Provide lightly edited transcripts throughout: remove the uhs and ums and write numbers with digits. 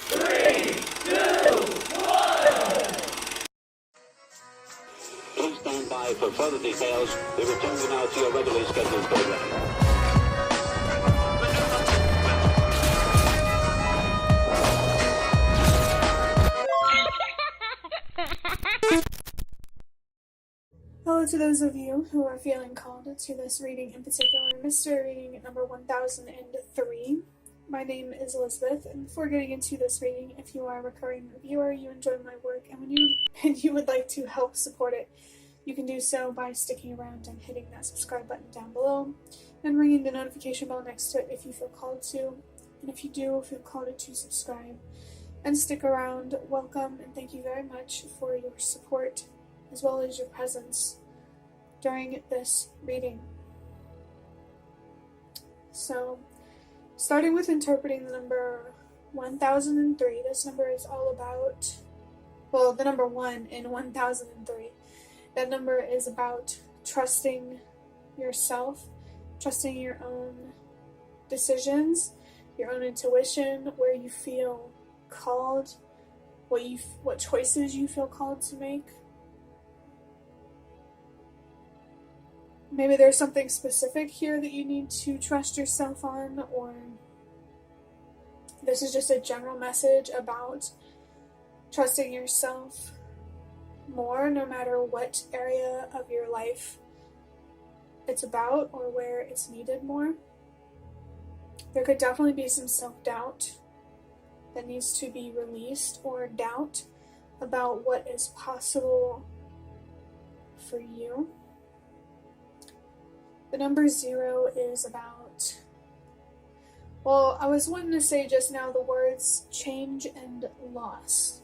3, 2, 1. Please stand by for further details. We return you now to your regularly scheduled program. Hello to those of you who are feeling called to this reading, in particular, mystery reading number 1003. My name is Elizabeth, and before getting into this reading, if you are a recurring viewer, you enjoy my work, and you would like to help support it, you can do so by sticking around and hitting that subscribe button down below, and ringing the notification bell next to it if you feel called to. And if you do feel called to subscribe and stick around, welcome, and thank you very much for your support, as well as your presence during this reading. So, starting with interpreting the number 1003, this number is all about, well, the number 1 in 1003. That number is about trusting yourself, trusting your own decisions, your own intuition, where you feel called, what choices you feel called to make. Maybe there's something specific here that you need to trust yourself on, or this is just a general message about trusting yourself more, no matter what area of your life it's about or where it's needed more. There could definitely be some self-doubt that needs to be released, or doubt about what is possible for you. The number 0 is about, well, I was wanting to say just now the words change and loss.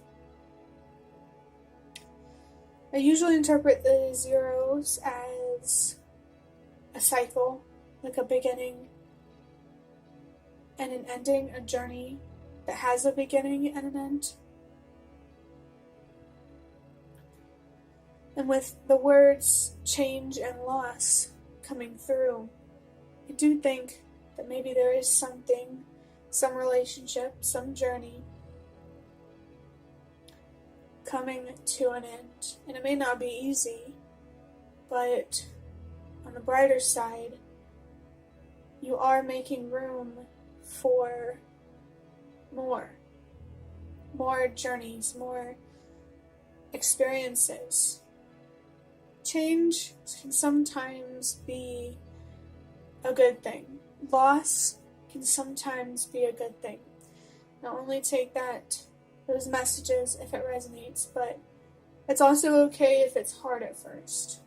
I usually interpret the zeros as a cycle, like a beginning and an ending, a journey that has a beginning and an end. And with the words change and loss coming through, I do think that maybe there is something, some relationship, some journey coming to an end. And it may not be easy, but on the brighter side, you are making room for more journeys, more experiences. Change can sometimes be a good thing. Loss can sometimes be a good thing. Not only take those messages if it resonates, but it's also okay if it's hard at first.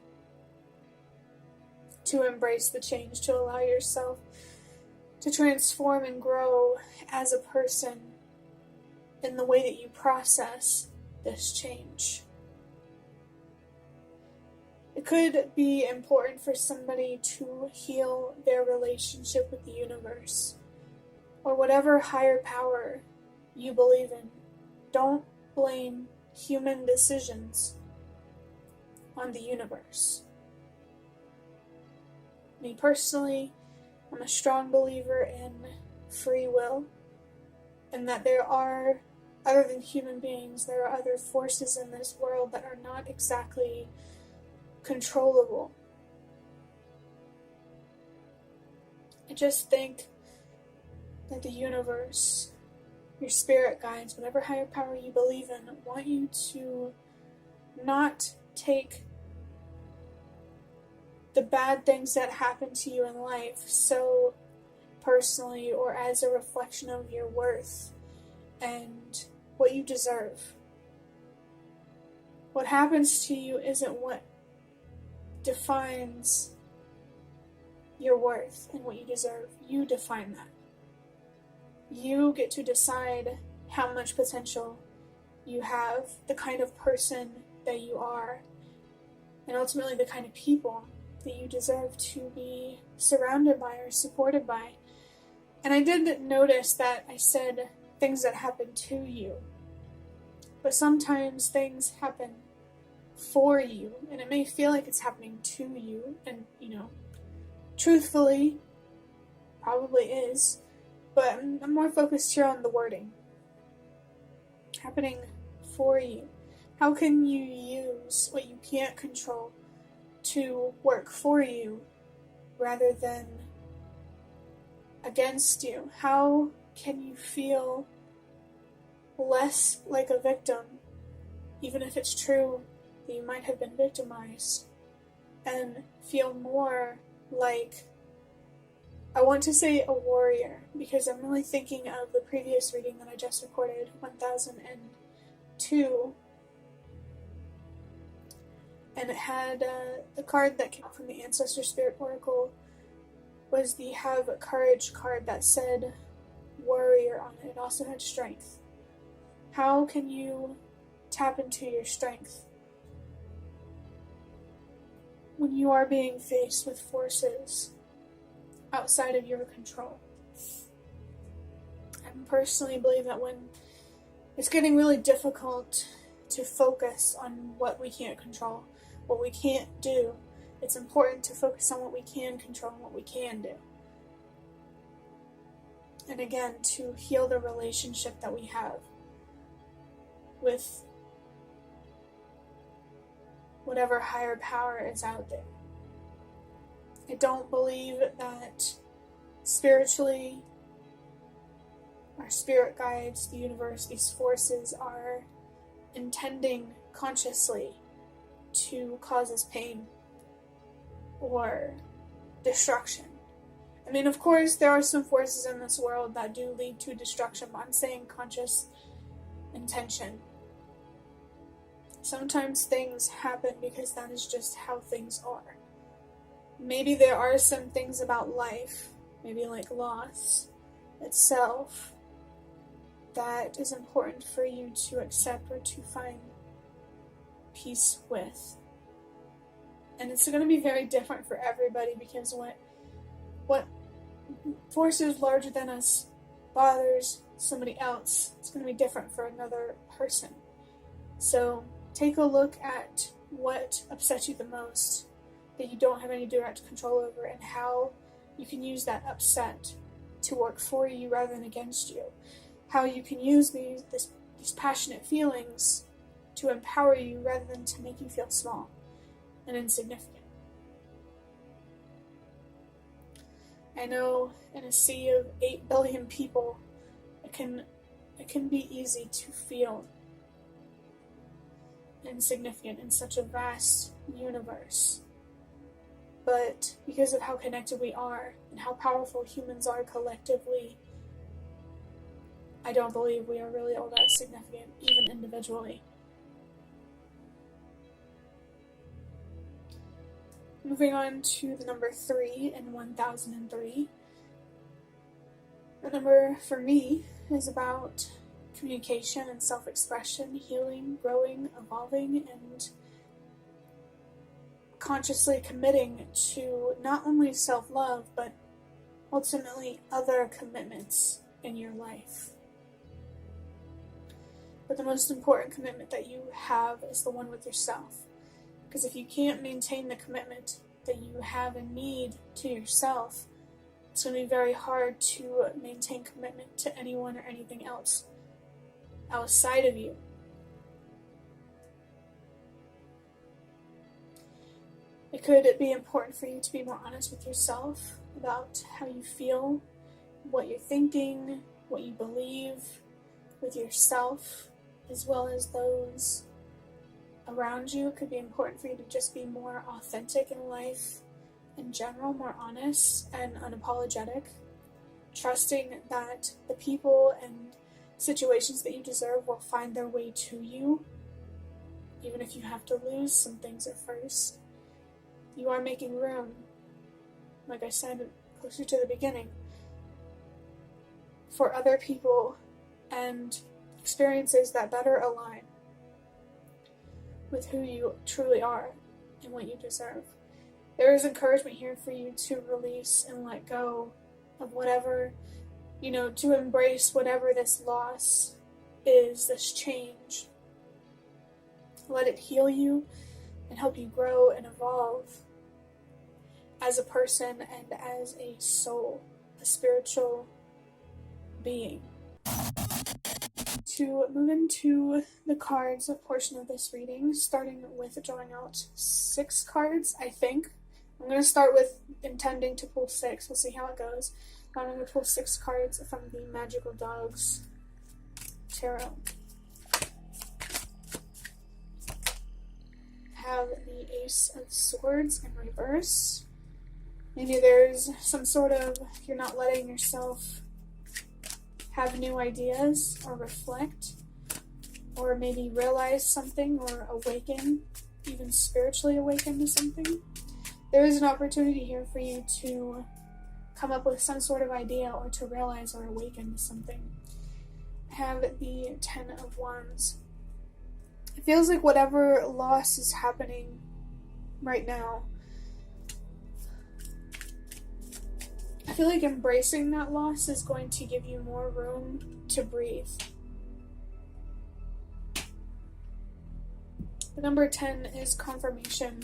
To embrace the change, to allow yourself to transform and grow as a person in the way that you process this change. It could be important for somebody to heal their relationship with the universe, or whatever higher power you believe in. Don't blame human decisions on the universe. Me personally, I'm a strong believer in free will, and that there are, other than human beings, there are other forces in this world that are not exactly controllable. I just think that the universe, your spirit guides, whatever higher power you believe in, want you to not take the bad things that happen to you in life so personally, or as a reflection of your worth and what you deserve. What happens to you isn't what defines your worth and what you deserve. You define that. You get to decide how much potential you have, the kind of person that you are, and ultimately the kind of people that you deserve to be surrounded by or supported by. And I did notice that I said things that happen to you, but sometimes things happen for you, and it may feel like it's happening to you, and truthfully, probably is, but I'm more focused here on the wording. happening for you? How can you use what you can't control to work for you rather than against you? How can you feel less like a victim, even if it's true that you might have been victimized, and feel more like, I want to say a warrior, because I'm really thinking of the previous reading that I just recorded, 1002, and it had the card that came out from the Ancestor Spirit Oracle was the Have Courage card that said warrior on it. It also had strength. How can you tap into your strength when you are being faced with forces outside of your control? I personally believe that when it's getting really difficult to focus on what we can't control, what we can't do, it's important to focus on what we can control and what we can do. And again, to heal the relationship that we have with whatever higher power is out there. I don't believe that spiritually, our spirit guides, the universe, these forces are intending consciously to cause us pain or destruction. I mean, of course, there are some forces in this world that do lead to destruction, but I'm saying conscious intention. Sometimes things happen because that is just how things are. Maybe there are some things about life, maybe like loss itself, that is important for you to accept or to find peace with. And it's going to be very different for everybody, because what forces larger than us bothers somebody else, it's going to be different for another person. So take a look at what upsets you the most, that you don't have any direct control over, and how you can use that upset to work for you rather than against you. How you can use these passionate feelings to empower you rather than to make you feel small and insignificant. I know in a sea of 8 billion people, it can be easy to feel insignificant in such a vast universe. But because of how connected we are and how powerful humans are collectively, I don't believe we are really all that significant, even individually. Moving on to the number 3 in 1003. The number for me is about communication and self-expression, healing, growing, evolving, and consciously committing to not only self-love, but ultimately other commitments in your life. But the most important commitment that you have is the one with yourself. Because if you can't maintain the commitment that you have and need to yourself, it's going to be very hard to maintain commitment to anyone or anything else outside of you. It could be important for you to be more honest with yourself about how you feel, what you're thinking, what you believe with yourself, as well as those around you. It could be important for you to just be more authentic in life in general, more honest and unapologetic, trusting that the people and situations that you deserve will find their way to you, even if you have to lose some things at first. You are making room, like I said closer to the beginning, for other people and experiences that better align with who you truly are and what you deserve. There is encouragement here for you to release and let go of whatever, to embrace whatever this loss is, this change. Let it heal you and help you grow and evolve as a person and as a soul, a spiritual being. to move into the cards portion of this reading, starting with drawing out 6 cards, I think. I'm going to start with intending to pull 6. We'll see how it goes. I'm going to pull 6 cards from the Magical Dogs Tarot. Have the Ace of Swords in reverse. Maybe there's some sort of, you're not letting yourself have new ideas or reflect, or maybe realize something or awaken, even spiritually awaken to something. There is an opportunity here for you to come up with some sort of idea or to realize or awaken to something. Have the 10 of Wands. It feels like whatever loss is happening right now, I feel like embracing that loss is going to give you more room to breathe. The number 10 is confirmation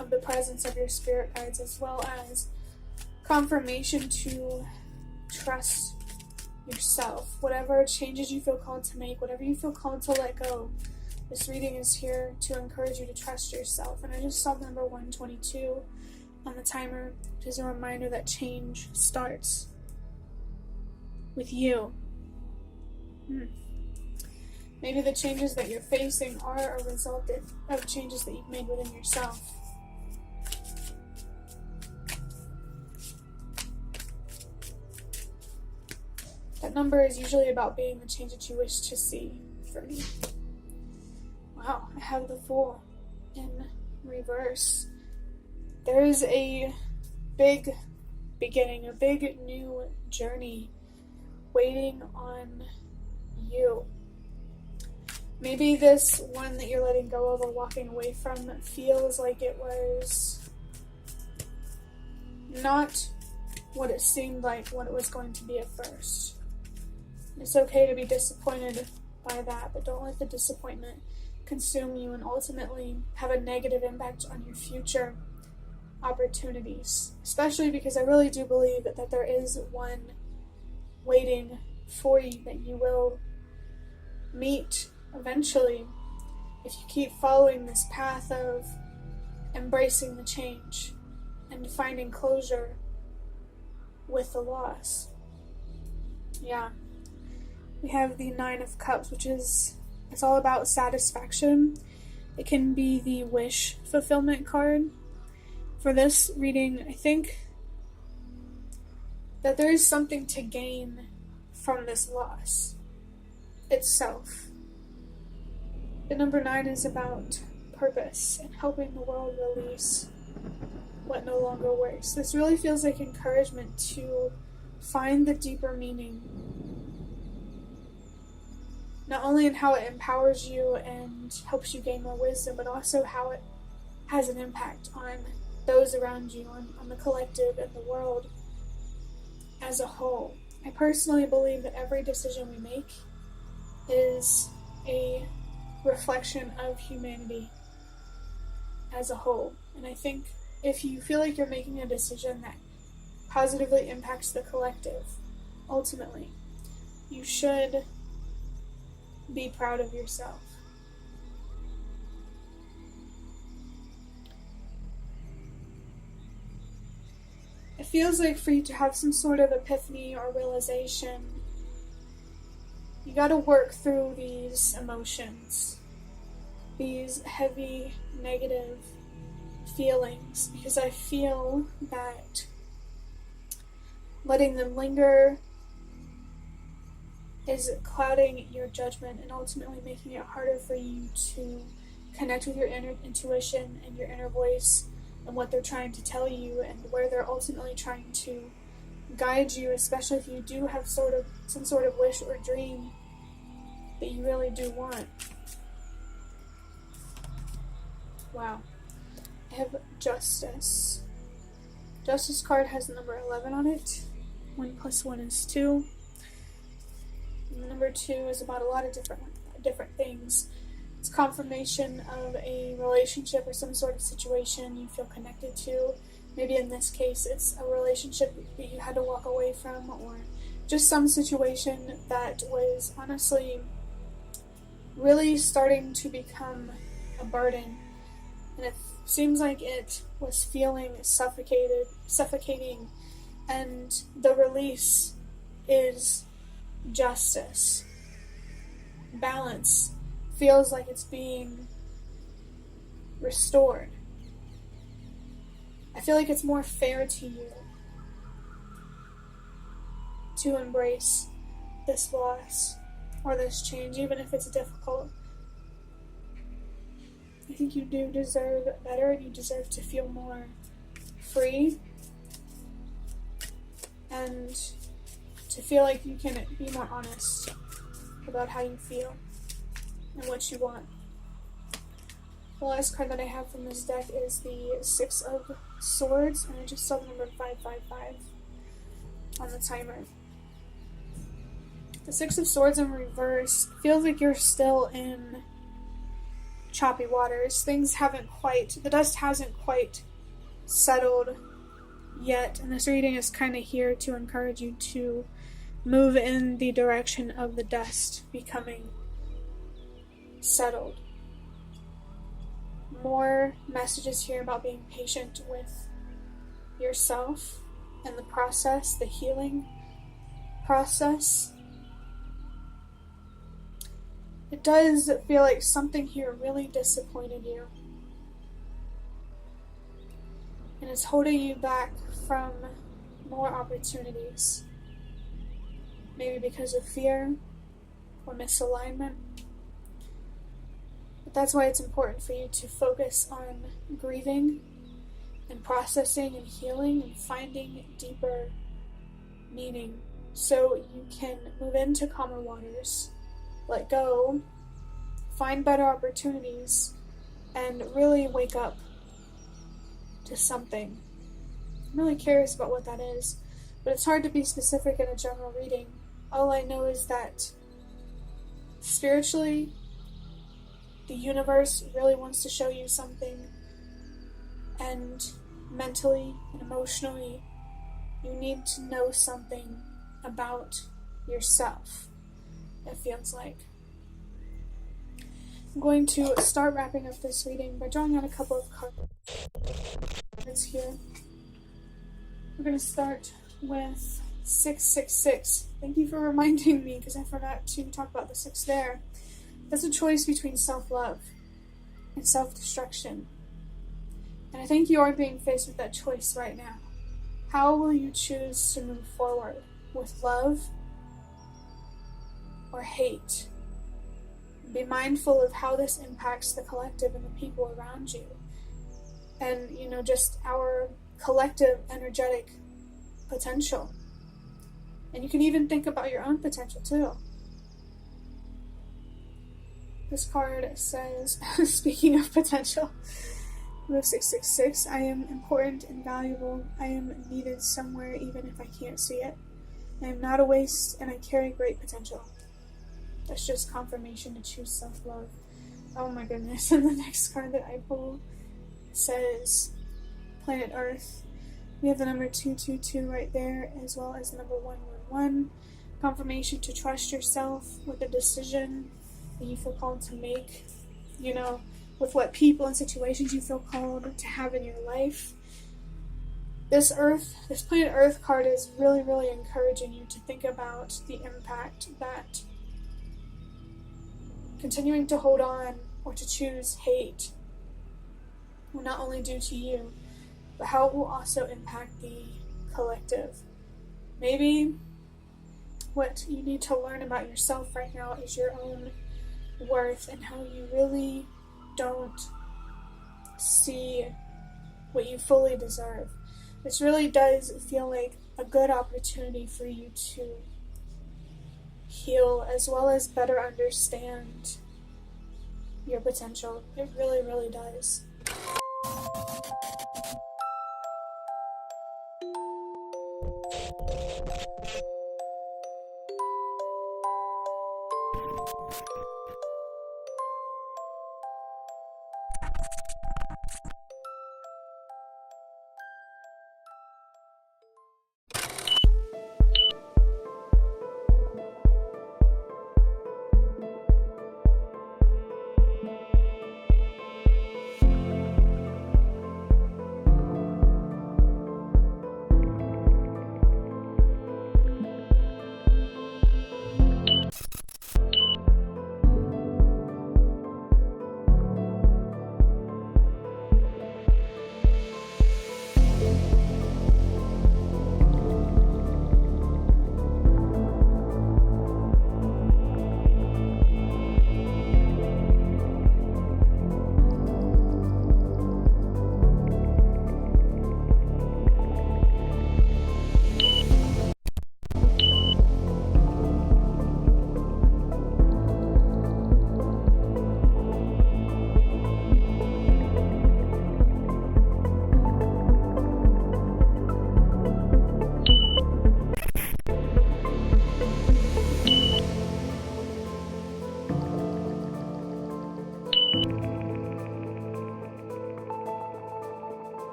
of the presence of your spirit guides, as well as confirmation to trust yourself. Whatever changes you feel called to make, whatever you feel called to let go, this reading is here to encourage you to trust yourself. And I just saw the number 122 on the timer, which is a reminder that change starts with you. Maybe the changes that you're facing are a result of changes that you've made within yourself. That number is usually about being the change that you wish to see for me. Wow, I have the Fool in reverse. There's a big beginning, a big new journey waiting on you. Maybe this one that you're letting go of or walking away from feels like it was not what it seemed like what it was going to be at first. It's okay to be disappointed by that, but don't let the disappointment consume you and ultimately have a negative impact on your future opportunities. Especially because I really do believe that there is one waiting for you that you will meet eventually if you keep following this path of embracing the change and finding closure with the loss. Yeah. We have the 9 of Cups, which is, it's all about satisfaction. It can be the wish fulfillment card. For this reading, I think that there is something to gain from this loss itself. The number 9 is about purpose and helping the world release what no longer works. This really feels like encouragement to find the deeper meaning, not only in how it empowers you and helps you gain more wisdom, but also how it has an impact on those around you, on the collective and the world as a whole. I personally believe that every decision we make is a reflection of humanity as a whole. And I think if you feel like you're making a decision that positively impacts the collective, ultimately, you should be proud of yourself. It feels like for you to have some sort of epiphany or realization, you gotta work through these emotions, these heavy, negative feelings, because I feel that letting them linger is clouding your judgment and ultimately making it harder for you to connect with your inner intuition and your inner voice and what they're trying to tell you and where they're ultimately trying to guide you, especially if you do have some sort of wish or dream that you really do want. Wow. I have Justice. Justice card has the number 11 on it. 1 + 1 is 2. And the number 2 is about a lot of different things. It's confirmation of a relationship or some sort of situation you feel connected to. Maybe in this case it's a relationship that you had to walk away from or just some situation that was honestly really starting to become a burden, and it seems like it was feeling suffocating, and the release is justice. Balance feels like it's being restored. I feel like it's more fair to you to embrace this loss or this change, even if it's difficult. I think you do deserve better. You deserve to feel more free and to feel like you can be more honest about how you feel and what you want. The last card that I have from this deck is the Six of Swords, and I just saw the number 555 on the timer. The Six of Swords in reverse feels like you're still in choppy waters. The dust hasn't quite settled yet, and this reading is kind of here to encourage you to move in the direction of the dust becoming settled. More messages here about being patient with yourself and the process, the healing process. It does feel like something here really disappointed you, and it's holding you back from more opportunities. Maybe because of fear or misalignment. But that's why it's important for you to focus on grieving and processing and healing and finding deeper meaning so you can move into calmer waters, let go, find better opportunities, and really wake up to something. I'm really curious about what that is, but it's hard to be specific in a general reading. All I know is that spiritually, the universe really wants to show you something, and mentally and emotionally, you need to know something about yourself, it feels like. I'm going to start wrapping up this reading by drawing out a couple of cards here. We're going to start with 666. Thank you for reminding me, because I forgot to talk about the 6 there. That's a choice between self-love and self-destruction. And I think you are being faced with that choice right now. How will you choose to move forward? With love or hate? Be mindful of how this impacts the collective and the people around you. And, just our collective energetic potential. And you can even think about your own potential too. This card says, speaking of potential, move 666, I am important and valuable. I am needed somewhere even if I can't see it. I am not a waste and I carry great potential. That's just confirmation to choose self-love. Oh my goodness. And the next card that I pulled says Planet Earth. We have the number 222 right there, as well as the number 111. Confirmation to trust yourself with a decision that you feel called to make, with what people and situations you feel called to have in your life. This Planet Earth card is really, really encouraging you to think about the impact that continuing to hold on or to choose hate will not only do to you, but how it will also impact the collective. Maybe what you need to learn about yourself right now is your own worth and how you really don't see what you fully deserve. This really does feel like a good opportunity for you to heal as well as better understand your potential. It really, really does.